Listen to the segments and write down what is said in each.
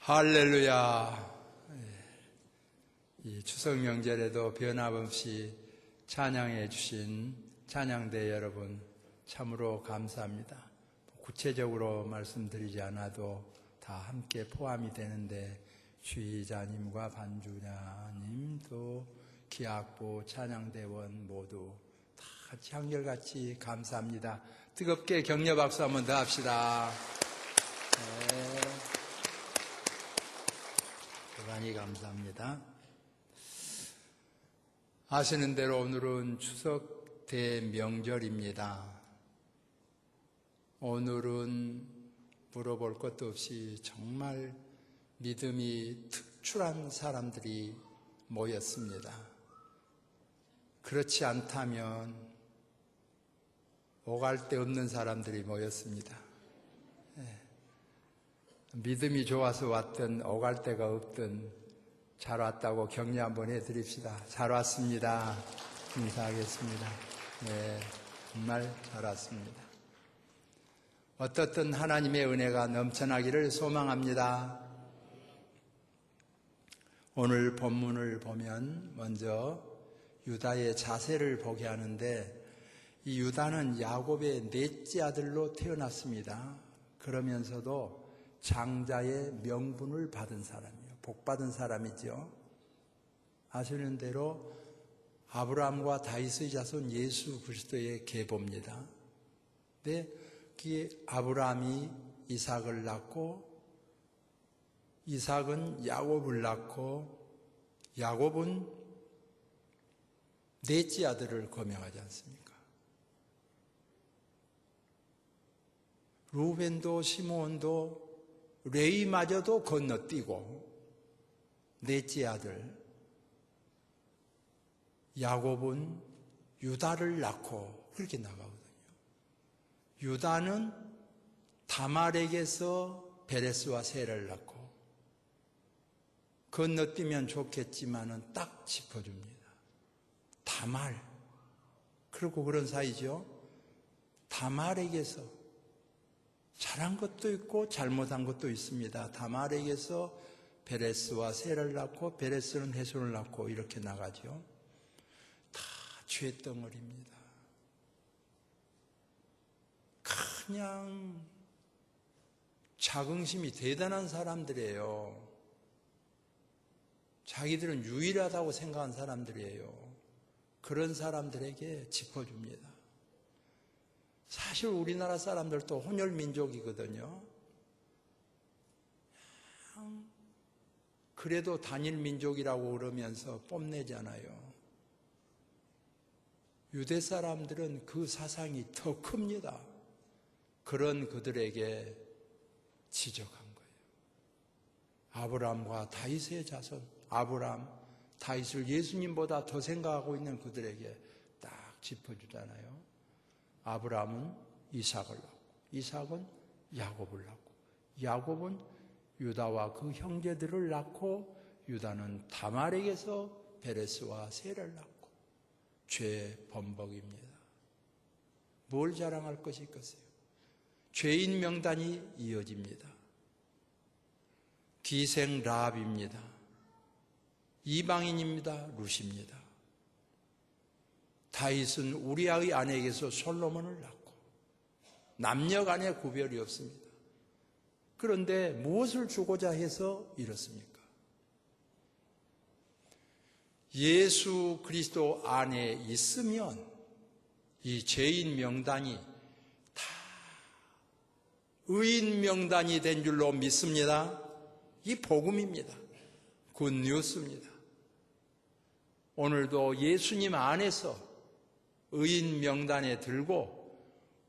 할렐루야. 이 추석 명절에도 변함없이 찬양해 주신 찬양대 여러분 참으로 감사합니다. 구체적으로 말씀드리지 않아도 다 함께 포함이 되는데 주의자님과 반주자님 또 기악부 찬양대원 모두 다 같이 한결같이 감사합니다. 뜨겁게 격려 박수 한번 더 합시다. 네. 대단히 감사합니다. 아시는 대로 오늘은 추석 대명절입니다. 오늘은 물어볼 것도 없이 정말 믿음이 특출한 사람들이 모였습니다. 그렇지 않다면 오갈 데 없는 사람들이 모였습니다. 믿음이 좋아서 왔든 오갈 데가 없든 잘 왔다고 격려 한번 해드립시다. 잘 왔습니다. 인사하겠습니다. 네, 정말 잘 왔습니다. 어떻든 하나님의 은혜가 넘쳐나기를 소망합니다. 오늘 본문을 보면 먼저 유다의 자세를 보게 하는데 이 유다는 야곱의 넷째 아들로 태어났습니다. 그러면서도 장자의 명분을 받은 사람이에요. 복받은 사람이죠. 아시는 대로 아브라함과 다윗의 자손 예수 그리스도의 계보입니다. 근데 아브라함이 이삭을 낳고 이삭은 야곱을 낳고 야곱은 넷째 아들을 거명하지 않습니까? 루벤도 시므온도 레위마저도 건너뛰고 넷째 아들 야곱은 유다를 낳고 그렇게 나가거든요. 유다는 다말에게서 베레스와 세라를 낳고 건너뛰면 좋겠지만은 딱 짚어줍니다. 다말. 그리고 그런 사이죠. 다말에게서 잘한 것도 있고 잘못한 것도 있습니다. 다말에게서 베레스와 세라를 낳고 베레스는 헤손을 낳고 이렇게 나가죠. 다 죄덩어리입니다. 그냥 자긍심이 대단한 사람들이에요. 자기들은 유일하다고 생각한 사람들이에요. 그런 사람들에게 짚어줍니다. 사실 우리나라 사람들도 혼혈민족이거든요. 그래도 단일민족이라고 그러면서 뽐내잖아요. 유대 사람들은 그 사상이 더 큽니다. 그런 그들에게 지적한 거예요. 아브라함과 다윗의 자손, 아브라함, 다윗을 예수님보다 더 생각하고 있는 그들에게 딱 짚어주잖아요. 아브라함은 이삭을 낳고 이삭은 야곱을 낳고 야곱은 유다와 그 형제들을 낳고 유다는 다말에게서 베레스와 세라를 낳고 죄 범벅입니다. 뭘 자랑할 것이 있겠어요? 죄인 명단이 이어집니다. 기생 라합입니다. 이방인입니다. 룻입니다. 다윗은 우리아의 아내에게서 솔로몬을 낳고 남녀 간의 구별이 없습니다. 그런데 무엇을 주고자 해서 이렇습니까? 예수 그리스도 안에 있으면 이 죄인 명단이 다 의인 명단이 된 줄로 믿습니다. 이 복음입니다. 굿뉴스입니다. 오늘도 예수님 안에서 의인 명단에 들고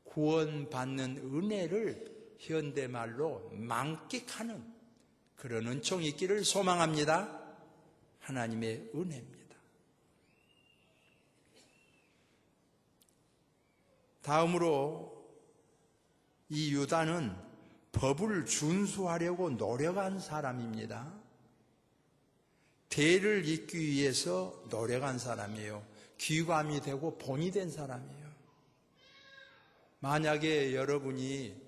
구원받는 은혜를 현대말로 만끽하는 그런 은총이 있기를 소망합니다. 하나님의 은혜입니다. 다음으로 이 유다는 법을 준수하려고 노력한 사람입니다. 대를 잇기 위해서 노력한 사람이에요. 귀감이 되고 본이 된 사람이에요. 만약에 여러분이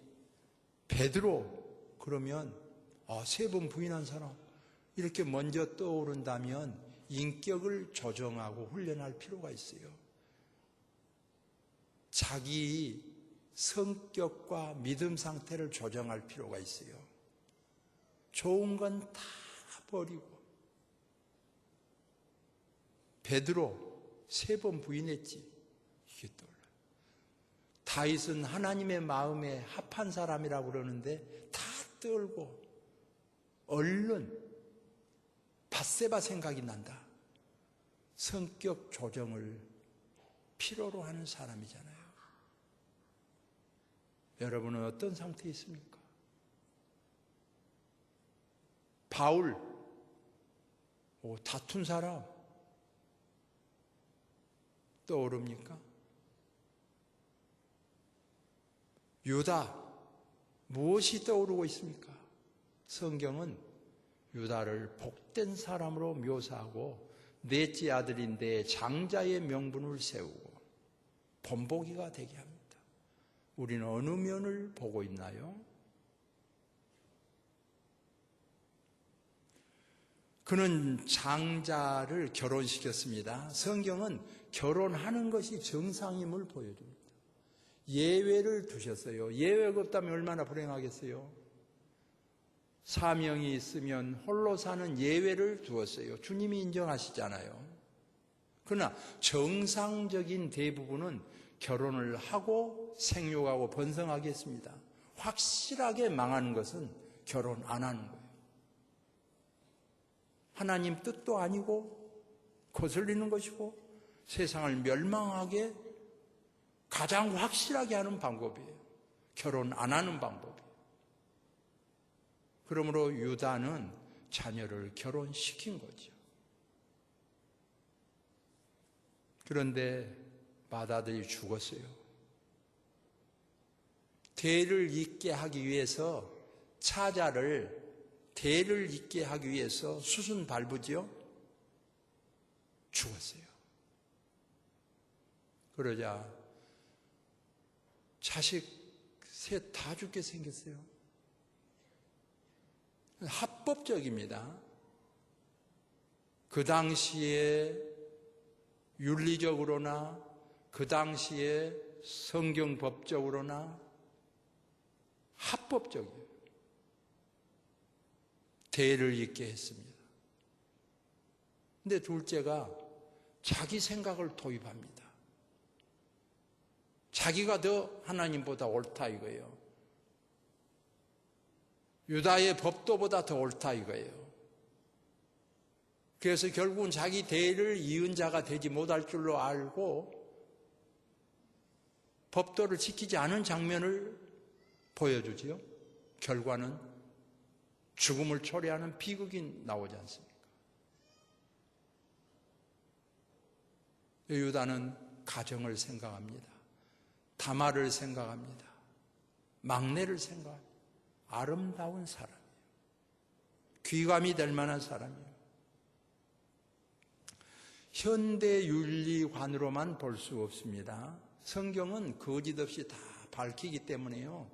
베드로 그러면 세 번 부인한 사람 이렇게 먼저 떠오른다면 인격을 조정하고 훈련할 필요가 있어요. 자기 성격과 믿음 상태를 조정할 필요가 있어요. 좋은 건 다 버리고. 베드로 3번 부인했지. 이게 떠올라요. 다윗은 하나님의 마음에 합한 사람이라고 그러는데 다 떨고 얼른 밧세바 생각이 난다. 성격 조정을 필요로 하는 사람이잖아요. 여러분은 어떤 상태에 있습니까? 바울, 다툰 사람 떠오릅니까? 유다, 무엇이 떠오르고 있습니까? 성경은 유다를 복된 사람으로 묘사하고 넷째 아들인데 장자의 명분을 세우고 본보기가 되게 합니다. 우리는 어느 면을 보고 있나요? 그는 장자를 결혼시켰습니다. 성경은 결혼하는 것이 정상임을 보여줍니다. 예외를 두셨어요. 예외가 없다면 얼마나 불행하겠어요? 사명이 있으면 홀로 사는 예외를 두었어요. 주님이 인정하시잖아요. 그러나 정상적인 대부분은 결혼을 하고 생육하고 번성하게 했습니다. 확실하게 망하는 것은 결혼 안 하는 거예요. 하나님 뜻도 아니고 거슬리는 것이고 세상을 멸망하게 가장 확실하게 하는 방법이에요. 결혼 안 하는 방법이에요. 그러므로 유다는 자녀를 결혼시킨 거죠. 그런데 맏아들이 죽었어요. 대를 잇게 하기 위해서 차자를 대를 잇게 하기 위해서 수순 밟으지요? 죽었어요. 그러자 자식 셋 다 죽게 생겼어요. 합법적입니다. 그 당시에 윤리적으로나 그 당시에 성경법적으로나 합법적이에요. 대를 잇게 했습니다. 근데 둘째가 자기 생각을 도입합니다. 자기가 더 하나님보다 옳다 이거예요. 유다의 법도보다 더 옳다 이거예요. 그래서 결국은 자기 대를 이은 자가 되지 못할 줄로 알고 법도를 지키지 않은 장면을 보여주지요. 결과는 죽음을 초래하는 비극이 나오지 않습니까? 유다는 가정을 생각합니다. 다말을 생각합니다. 막내를 생각합니다. 아름다운 사람이에요. 귀감이 될 만한 사람이에요. 현대 윤리관으로만 볼 수 없습니다. 성경은 거짓없이 다 밝히기 때문에요.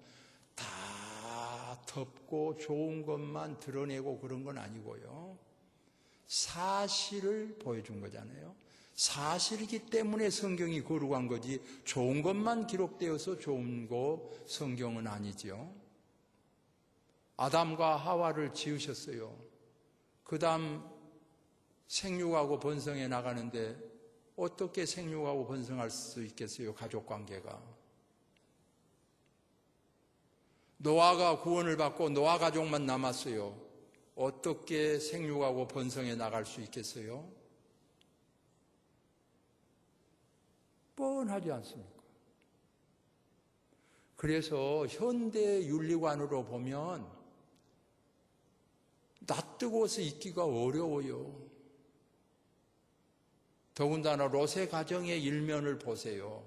다 덮고 좋은 것만 드러내고 그런 건 아니고요. 사실을 보여준 거잖아요. 사실이기 때문에 성경이 거룩한 거지 좋은 것만 기록되어서 좋은 거 성경은 아니죠. 아담과 하와를 지으셨어요. 그 다음 생육하고 번성해 나가는데 어떻게 생육하고 번성할 수 있겠어요? 가족관계가. 노아가 구원을 받고 노아 가족만 남았어요. 어떻게 생육하고 번성해 나갈 수 있겠어요? 뻔하지 않습니까? 그래서 현대 윤리관으로 보면 낯뜨거워서 있기가 어려워요. 더군다나 롯의 가정의 일면을 보세요.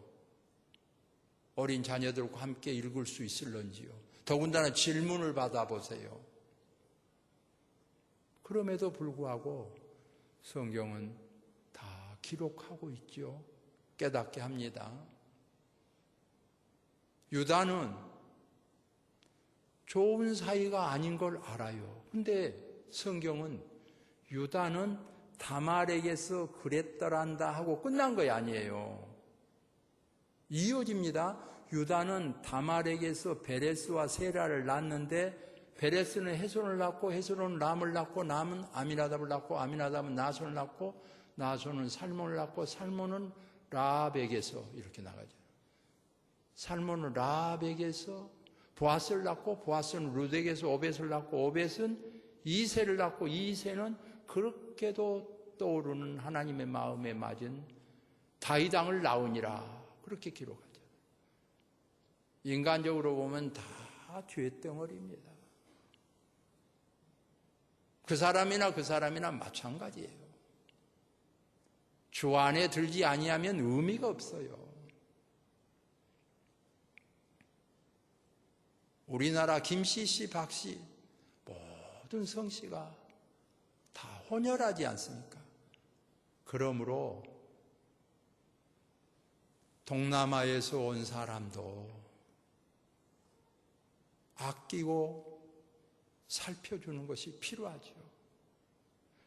어린 자녀들과 함께 읽을 수 있을런지요. 더군다나 질문을 받아보세요. 그럼에도 불구하고 성경은 다 기록하고 있죠. 깨닫게 합니다. 유다는 좋은 사이가 아닌 걸 알아요. 근데 성경은 유다는 다말에게서 그랬더란다 하고 끝난 거 아니에요. 이어집니다. 유다는 다말에게서 베레스와 세라를 낳았는데 베레스는 헤손을 낳고 헤손은 람을 낳고 람은 아미나답을 낳고 아미나답은 나손을 낳고 나손은 살몬을 낳고 살몬은 라합에게서 이렇게 나가죠. 살몬은 라합에게서 보아스를 낳고 보아스는 룻에게서 오벳을 낳고 오벳은 이새를 낳고 이새는 그렇게도 떠오르는 하나님의 마음에 맞은 다윗 왕을 낳으니라 그렇게 기록하죠. 인간적으로 보면 다 죄덩어리입니다. 그 사람이나 마찬가지예요. 주 안에 들지 아니하면 의미가 없어요. 우리나라 김씨 씨, 박씨 모든 성씨가 다 혼혈하지 않습니까? 그러므로 동남아에서 온 사람도 아끼고 살펴주는 것이 필요하죠.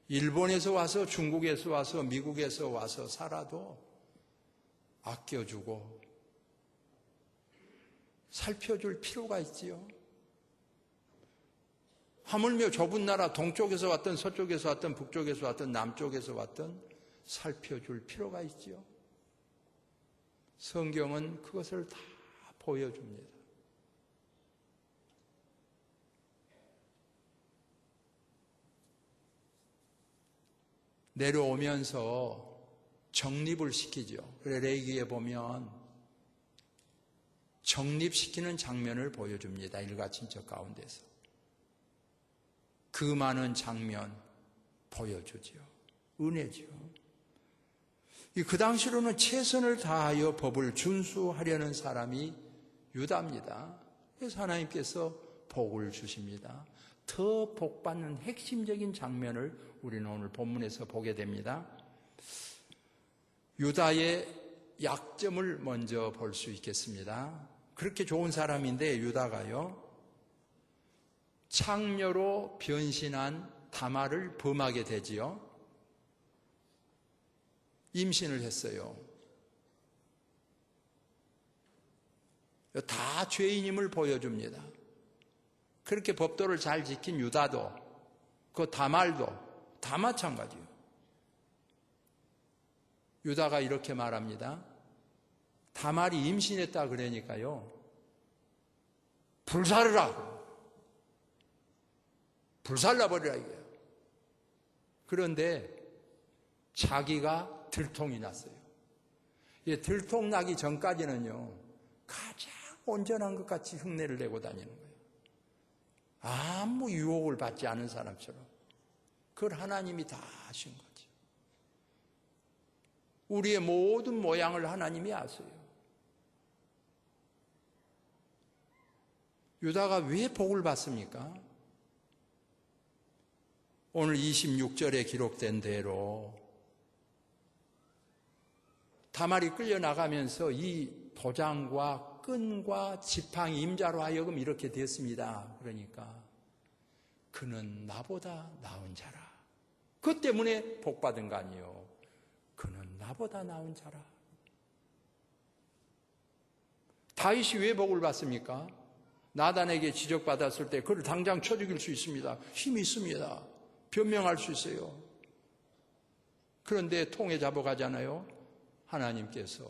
일본에서 와서 중국에서 와서 미국에서 와서 살아도 아껴주고 살펴줄 필요가 있지요. 하물며 좁은 나라 동쪽에서 왔든 서쪽에서 왔든 북쪽에서 왔든 남쪽에서 왔든 살펴줄 필요가 있지요. 성경은 그것을 다 보여줍니다. 내려오면서 정립을 시키죠. 그래 레위기에 보면 정립시키는 장면을 보여줍니다. 일가친척 가운데서. 그 많은 장면 보여주죠. 은혜죠. 그 당시로는 최선을 다하여 법을 준수하려는 사람이 유다입니다. 그래서 하나님께서 복을 주십니다. 더 복받는 핵심적인 장면을 우리는 오늘 본문에서 보게 됩니다. 유다의 약점을 먼저 볼 수 있겠습니다. 그렇게 좋은 사람인데 유다가요, 창녀로 변신한 다말을 범하게 되지요. 임신을 했어요. 다 죄인임을 보여줍니다. 그렇게 법도를 잘 지킨 유다도, 그 다말도 다 마찬가지예요. 유다가 이렇게 말합니다. 다말이 임신했다 그러니까요, 불살르라, 불살라버리라 이거예요. 그런데 자기가 들통이 났어요. 들통 나기 전까지는요, 가장 온전한 것 같이 흉내를 내고 다니는 거예요. 아무 유혹을 받지 않은 사람처럼. 그걸 하나님이 다 하신 거죠. 우리의 모든 모양을 하나님이 아세요. 유다가 왜 복을 받습니까? 오늘 26절에 기록된 대로 다말이 끌려나가면서 이 도장과 끈과 지팡이 임자로 하여금 이렇게 됐습니다. 그러니까 그는 나보다 나은 자라. 그 때문에 복받은 거 아니에요. 그는 나보다 나은 자라. 다윗이 왜 복을 받습니까? 나단에게 지적받았을 때 그를 당장 쳐 죽일 수 있습니다. 힘이 있습니다. 변명할 수 있어요. 그런데 통에 잡아가잖아요. 하나님께서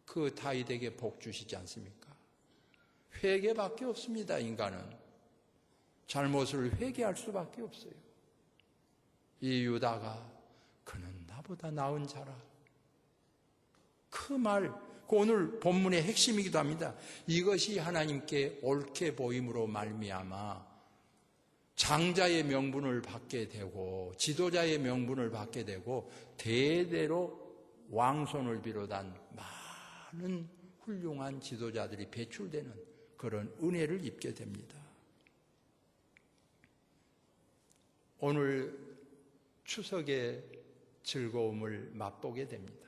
그 다윗에게 복 주시지 않습니까? 회개밖에 없습니다. 인간은 잘못을 회개할 수밖에 없어요. 이 유다가 그는 나보다 나은 자라. 그 말, 오늘 본문의 핵심이기도 합니다. 이것이 하나님께 옳게 보임으로 말미암아 장자의 명분을 받게 되고 지도자의 명분을 받게 되고 대대로 왕손을 비롯한 많은 훌륭한 지도자들이 배출되는 그런 은혜를 입게 됩니다. 오늘 추석의 즐거움을 맛보게 됩니다.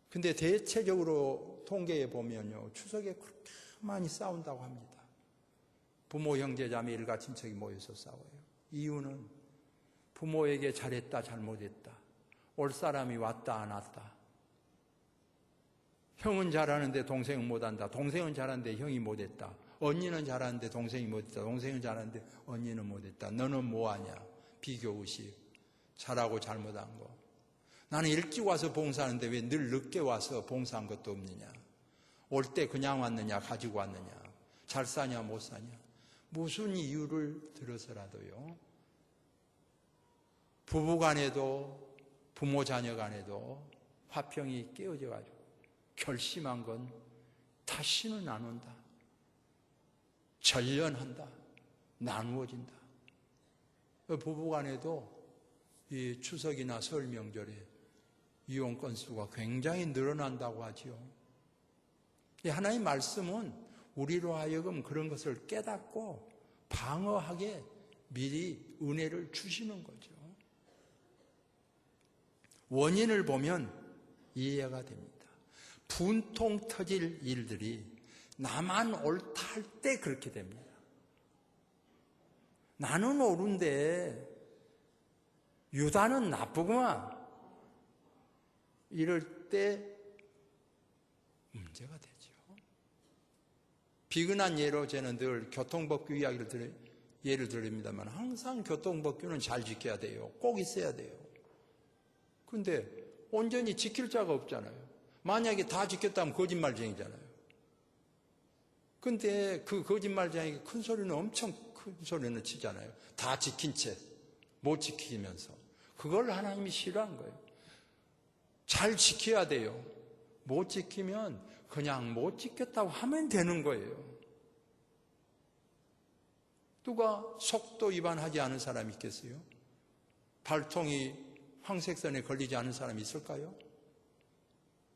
근데 대체적으로 통계에 보면요, 추석에 그렇게 많이 싸운다고 합니다. 부모, 형제, 자매, 일가, 친척이 모여서 싸워요. 이유는 부모에게 잘했다, 잘못했다. 올 사람이 왔다, 안 왔다. 형은 잘하는데 동생은 못한다. 동생은 잘하는데 형이 못했다. 언니는 잘하는데 동생이 못했다. 동생은 잘하는데 언니는 못했다. 너는 뭐하냐? 비교의식. 잘하고 잘못한 거. 나는 일찍 와서 봉사하는데 왜 늘 늦게 와서 봉사한 것도 없느냐? 올 때 그냥 왔느냐? 가지고 왔느냐? 잘 사냐? 못 사냐? 무슨 이유를 들어서라도요. 부부간에도 부모 자녀 간에도 화평이 깨어져 가지고 결심한 건 다시는 안 온다. 전련한다. 나누어진다. 부부간에도 이 추석이나 설 명절에 이혼 건수가 굉장히 늘어난다고 하지요. 하나님 말씀은 우리로 하여금 그런 것을 깨닫고 방어하게 미리 은혜를 주시는 거죠. 원인을 보면 이해가 됩니다. 분통 터질 일들이 나만 옳다 할 때 그렇게 됩니다. 나는 옳은데 유다는 나쁘구만. 이럴 때 문제가 되죠. 비근한 예로 저는 늘 교통법규 이야기를 예를 드립니다만 항상 교통법규는 잘 지켜야 돼요. 꼭 있어야 돼요. 근데 온전히 지킬 자가 없잖아요. 만약에 다 지켰다면 거짓말쟁이잖아요. 근데 그 거짓말쟁이가 큰 소리는 엄청 큰 소리는 치잖아요. 다 지킨 채 못 지키면서. 그걸 하나님이 싫어한 거예요. 잘 지켜야 돼요. 못 지키면 그냥 못 지켰다고 하면 되는 거예요. 누가 속도 위반하지 않은 사람이 있겠어요? 발통이 황색선에 걸리지 않은 사람이 있을까요?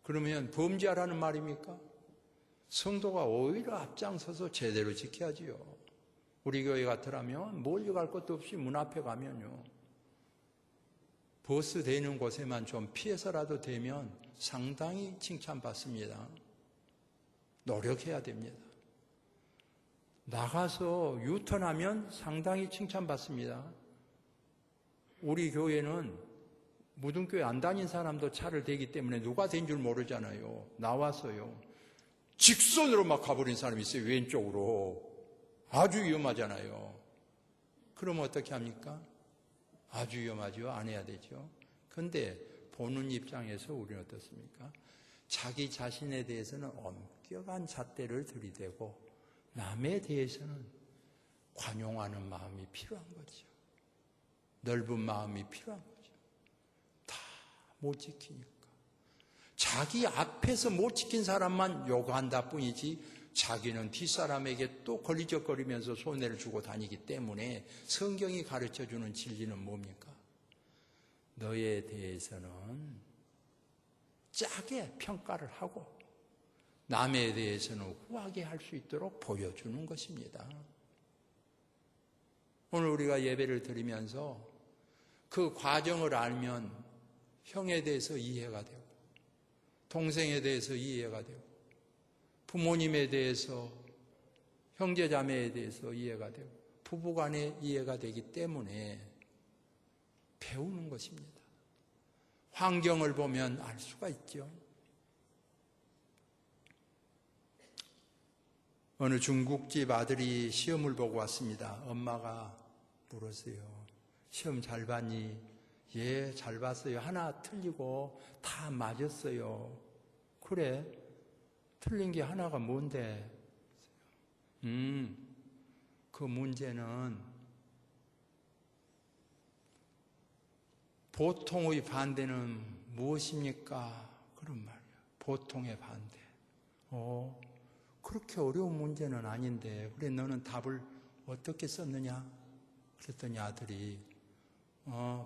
그러면 범죄하라는 말입니까? 성도가 오히려 앞장서서 제대로 지켜야지요. 우리 교회 같으라면 몰려갈 것도 없이 문 앞에 가면요. 버스 대는 곳에만 좀 피해서라도 되면 상당히 칭찬받습니다. 노력해야 됩니다. 나가서 유턴하면 상당히 칭찬받습니다. 우리 교회는 무등교회 안 다닌 사람도 차를 대기 때문에 누가 된 줄 모르잖아요. 나와서요. 직선으로 막 가버린 사람이 있어요. 왼쪽으로. 아주 위험하잖아요. 그럼 어떻게 합니까? 아주 위험하죠. 안 해야 되죠. 근데 보는 입장에서 우리는 어떻습니까? 자기 자신에 대해서는 엄격한 잣대를 들이대고 남에 대해서는 관용하는 마음이 필요한 거죠. 넓은 마음이 필요한 거죠. 다 못 지키니까. 자기 앞에서 못 지킨 사람만 요구한다 뿐이지 자기는 뒷사람에게 또 걸리적거리면서 손해를 주고 다니기 때문에 성경이 가르쳐주는 진리는 뭡니까? 너에 대해서는 짜게 평가를 하고 남에 대해서는 후하게 할 수 있도록 보여주는 것입니다. 오늘 우리가 예배를 드리면서 그 과정을 알면 형에 대해서 이해가 되고 동생에 대해서 이해가 되고 부모님에 대해서 형제자매에 대해서 이해가 되고 부부간에 이해가 되기 때문에 배우는 것입니다. 환경을 보면 알 수가 있죠. 어느 중국집 아들이 시험을 보고 왔습니다. 엄마가 물었어요. 시험 잘 봤니? 예, 잘 봤어요. 하나 틀리고 다 맞았어요. 그래? 틀린 게 하나가 뭔데? 그 문제는 보통의 반대는 무엇입니까? 그런 말이야. 보통의 반대. 그렇게 어려운 문제는 아닌데 그래 너는 답을 어떻게 썼느냐? 그랬더니 아들이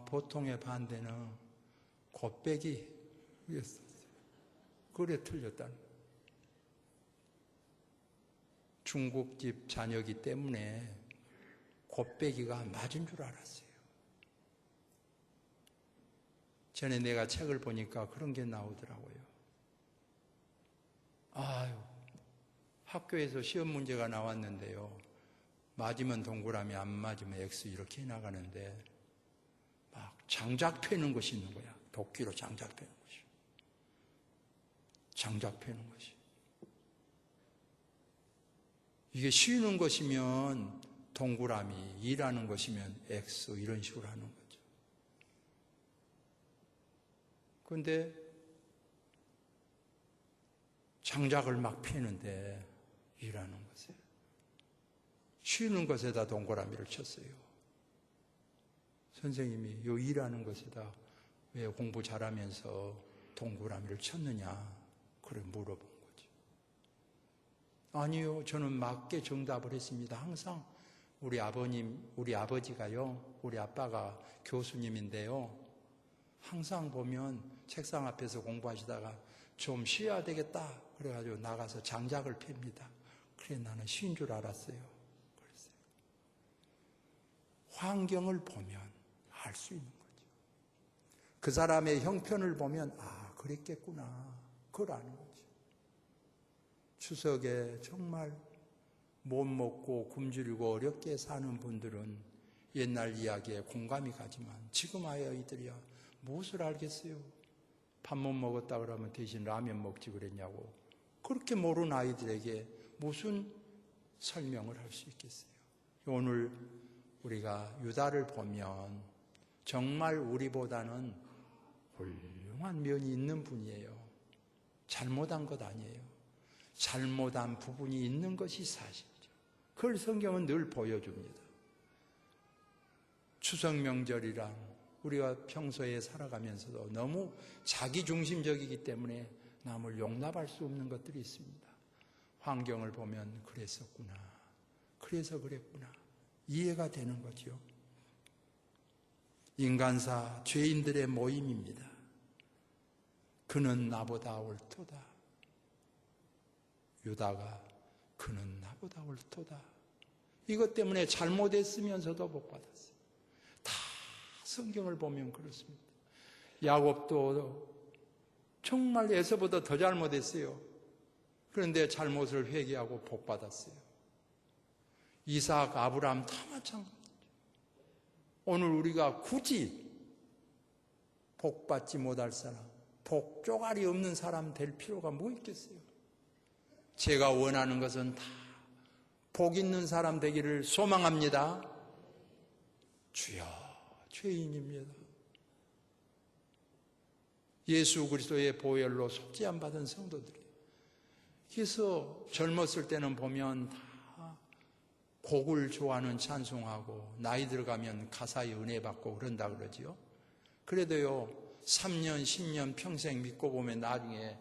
보통의 반대는 곱빼기 였었어요. 그래 틀렸다는 거예요. 중국집 자녀이기 때문에 곱빼기가 맞은 줄 알았어요. 전에 내가 책을 보니까 그런 게 나오더라고요. 학교에서 시험 문제가 나왔는데요. 맞으면 동그라미, 안 맞으면 X 이렇게 나가는데 막 장작 패는 것이 있는 거야. 도끼로 장작 패는 것이. 장작 패는 것이. 이게 쉬는 것이면 동그라미, 일하는 것이면 X 이런 식으로 하는 거죠. 그런데 장작을 막 패는데 일하는 것에, 쉬는 것에다 동그라미를 쳤어요. 선생님이 요 일하는 것에다 왜 공부 잘하면서 동그라미를 쳤느냐 그래 물어본 거죠. 아니요, 저는 맞게 정답을 했습니다. 항상 우리 아버지가요, 우리 아빠가 교수님인데요, 항상 보면 책상 앞에서 공부하시다가 좀 쉬어야 되겠다 그래가지고 나가서 장작을 팹니다. 그래 나는 쉰 줄 알았어요. 그랬어요. 환경을 보면 알 수 있는 거죠. 그 사람의 형편을 보면 아 그랬겠구나 그걸 아는 거죠. 추석에 정말 못 먹고 굶주리고 어렵게 사는 분들은 옛날 이야기에 공감이 가지만 지금 아이들이야 무엇을 알겠어요? 밥 못 먹었다 그러면 대신 라면 먹지 그랬냐고. 그렇게 모르는 아이들에게 무슨 설명을 할 수 있겠어요? 오늘 우리가 유다를 보면 정말 우리보다는 훌륭한 면이 있는 분이에요. 잘못한 것 아니에요. 잘못한 부분이 있는 것이 사실이죠. 그걸 성경은 늘 보여줍니다. 추석 명절이랑 우리가 평소에 살아가면서도 너무 자기중심적이기 때문에 남을 용납할 수 없는 것들이 있습니다. 환경을 보면 그랬었구나. 그래서 그랬구나. 이해가 되는 거죠. 인간사 죄인들의 모임입니다. 그는 나보다 옳도다. 유다가 그는 나보다 옳도다. 이것 때문에 잘못했으면서도 복 받았어요. 다 성경을 보면 그렇습니다. 야곱도 정말 에서보다 더 잘못했어요. 그런데 잘못을 회개하고 복 받았어요. 이삭, 아브라함 다 마찬가지죠. 오늘 우리가 굳이 복 받지 못할 사람, 복 쪼가리 없는 사람 될 필요가 뭐 있겠어요? 제가 원하는 것은 다 복 있는 사람 되기를 소망합니다. 주여, 죄인입니다. 예수 그리스도의 보혈로 속죄함 받은 성도들이에요. 그래서 젊었을 때는 보면 다 곡을 좋아하는 찬송하고 나이 들어가면 가사에 은혜 받고 그런다 그러지요. 그래도요 3년 10년 평생 믿고 보면 나중에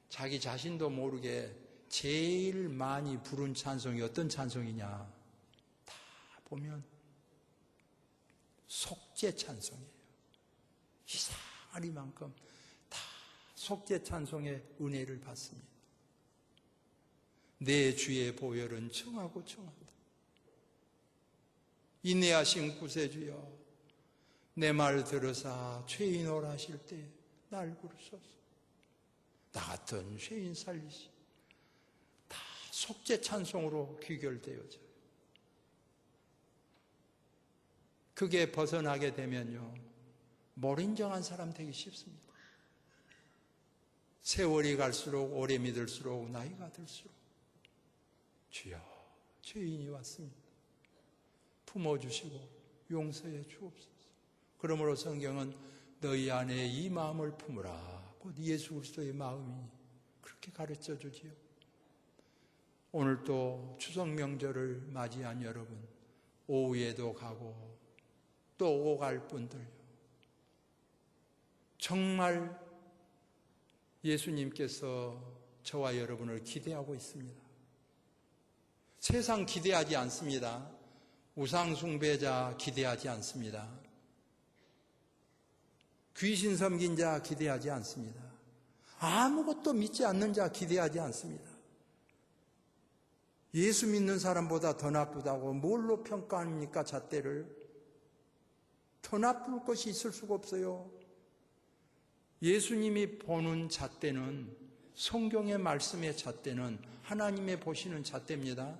자기 자신도 모르게 제일 많이 부른 찬송이 어떤 찬송이냐 다 보면 속죄 찬송이에요. 이상하리만큼 다 속죄 찬송의 은혜를 받습니다. 내 주의 보혈은 청하고 청하다. 인내하신 구세주여, 내 말 들으사 죄인오라 하실 때 날 부르소서. 나 같은 죄인 살리시. 다 속죄 찬송으로 귀결되어져요. 그게 벗어나게 되면요 몰인정한 사람 되기 쉽습니다. 세월이 갈수록 오래 믿을수록 나이가 들수록 주여 죄인이 왔습니다. 품어주시고 용서해 주옵소서. 그러므로 성경은 너희 안에 이 마음을 품으라. 곧 예수 그리스도의 마음이니 그렇게 가르쳐 주지요. 오늘 또 추석 명절을 맞이한 여러분, 오후에도 가고 또 오고 갈 분들요, 정말 예수님께서 저와 여러분을 기대하고 있습니다. 세상 기대하지 않습니다. 우상 숭배자 기대하지 않습니다. 귀신 섬긴 자 기대하지 않습니다. 아무것도 믿지 않는 자 기대하지 않습니다. 예수 믿는 사람보다 더 나쁘다고 뭘로 평가합니까? 잣대를. 더 나쁠 것이 있을 수가 없어요. 예수님이 보는 잣대는, 성경의 말씀의 잣대는 하나님의 보시는 잣대입니다.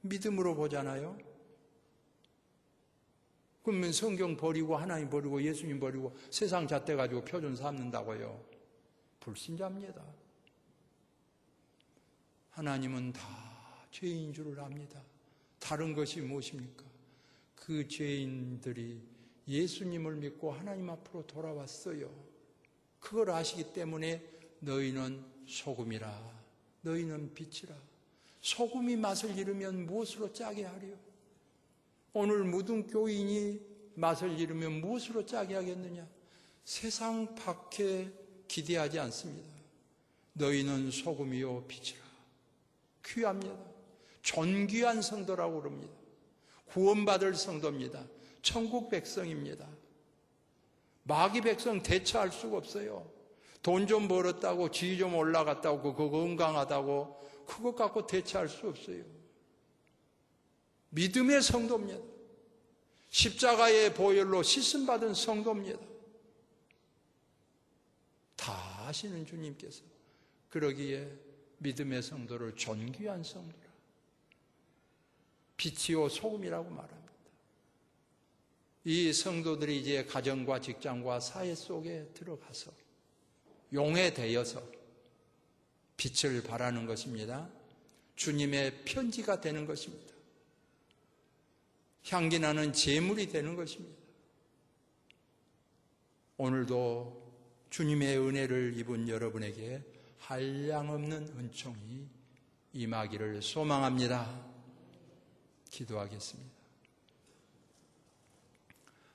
믿음으로 보잖아요. 그러면 성경 버리고 하나님 버리고 예수님 버리고 세상 잣대 가지고 표준 삼는다고요? 불신자입니다. 하나님은 다 죄인 줄을 압니다. 다른 것이 무엇입니까? 그 죄인들이 예수님을 믿고 하나님 앞으로 돌아왔어요. 그걸 아시기 때문에 너희는 소금이라, 너희는 빛이라. 소금이 맛을 잃으면 무엇으로 짜게 하리요? 오늘 모든 교인이 맛을 잃으면 무엇으로 짜게 하겠느냐? 세상 밖에 기대하지 않습니다. 너희는 소금이요 빛이라. 귀합니다. 존귀한 성도라고 그럽니다. 구원받을 성도입니다. 천국 백성입니다. 마귀 백성 대처할 수가 없어요. 돈 좀 벌었다고, 지위 좀 올라갔다고, 그거 건강하다고, 그것 갖고 대처할 수 없어요. 믿음의 성도입니다. 십자가의 보혈로 씻음받은 성도입니다. 다 아시는 주님께서 그러기에 믿음의 성도를 존귀한 성도라, 빛이요 소금이라고 말합니다. 이 성도들이 이제 가정과 직장과 사회 속에 들어가서 용에 대여서 빛을 발하는 것입니다. 주님의 편지가 되는 것입니다. 향기나는 제물이 되는 것입니다. 오늘도 주님의 은혜를 입은 여러분에게 한량없는 은총이 임하기를 소망합니다. 기도하겠습니다.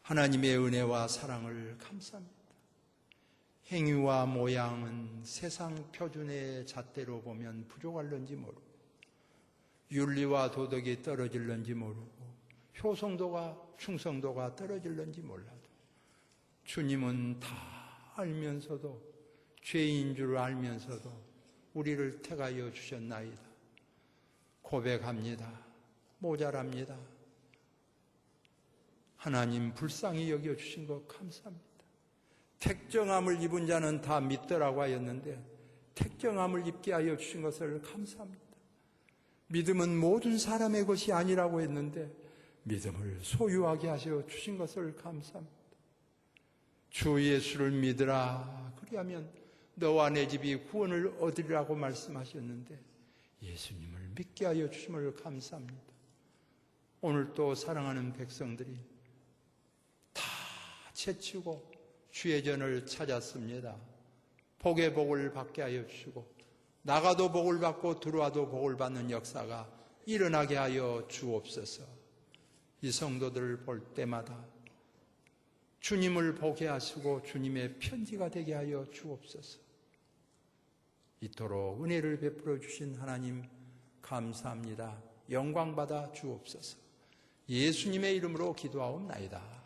하나님의 은혜와 사랑을 감사합니다. 행위와 모양은 세상 표준의 잣대로 보면 부족할는지 모르고, 윤리와 도덕이 떨어질는지 모르고, 효성도가 충성도가 떨어질는지 몰라도 주님은 다 알면서도, 죄인 줄 알면서도 우리를 택하여 주셨나이다. 고백합니다. 모자랍니다. 하나님 불쌍히 여겨주신 것 감사합니다. 택정함을 입은 자는 다 믿더라고 하였는데 택정함을 입게 하여 주신 것을 감사합니다. 믿음은 모든 사람의 것이 아니라고 했는데 믿음을 소유하게 하셔 주신 것을 감사합니다. 주 예수를 믿으라, 그리하면 너와 내 집이 구원을 얻으리라고 말씀하셨는데 예수님을 믿게 하여 주심을 감사합니다. 오늘 또 사랑하는 백성들이 다 채치고 주의 전을 찾았습니다. 복의 복을 받게 하여 주시고 나가도 복을 받고 들어와도 복을 받는 역사가 일어나게 하여 주옵소서. 이 성도들을 볼 때마다 주님을 보게 하시고 주님의 편지가 되게 하여 주옵소서. 이토록 은혜를 베풀어 주신 하나님 감사합니다. 영광받아 주옵소서. 예수님의 이름으로 기도하옵나이다.